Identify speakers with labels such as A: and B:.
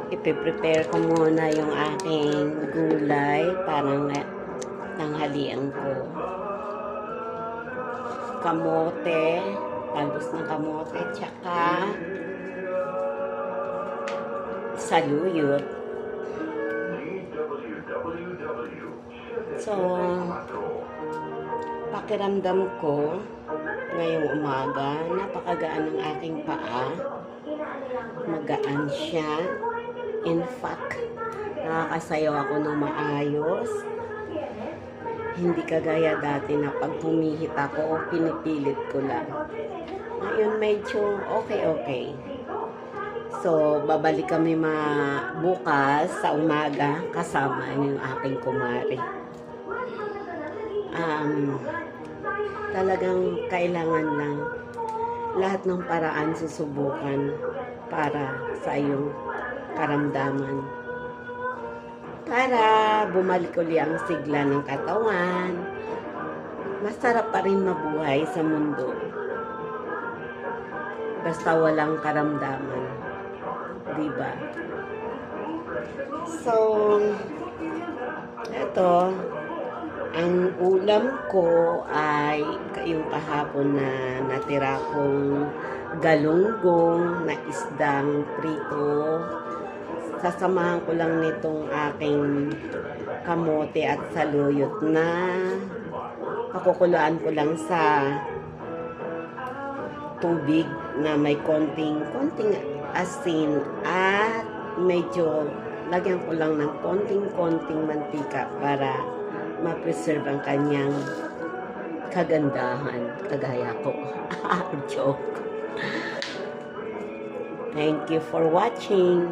A: Ipiprepare ko muna yung aking gulay parang tanghalian ko. Kamote, talbos ng kamote, tsaka saluyot. So, pakiramdam ko ngayong umaga, napakagaan ng aking paa. Magaan siya. In fact, nakakasayaw ako ng maayos. Hindi kagaya dati na pag pumihit ako, pinipilit ko lang. Ngayon medyo okay. So, babalik kami bukas sa umaga kasama yung aking kumari. Talagang kailangan lang lahat ng paraan susubukan para sa iyong karamdaman. Para bumalik uli ang sigla ng katawan. Masarap pa rin mabuhay sa mundo. Basta walang karamdaman. Diba? So, ito, ang ulam ko ay yung kahapon na natira kong galunggong na isdang prito. Sasamahan ko lang nitong aking kamote at saluyot na pakukuluan ko lang sa tubig na may konting asin at medyo lagyan ko lang ng konting mantika para ma-preserve ang kanyang kagandahan, kagaya ko. Joke. Thank you for watching.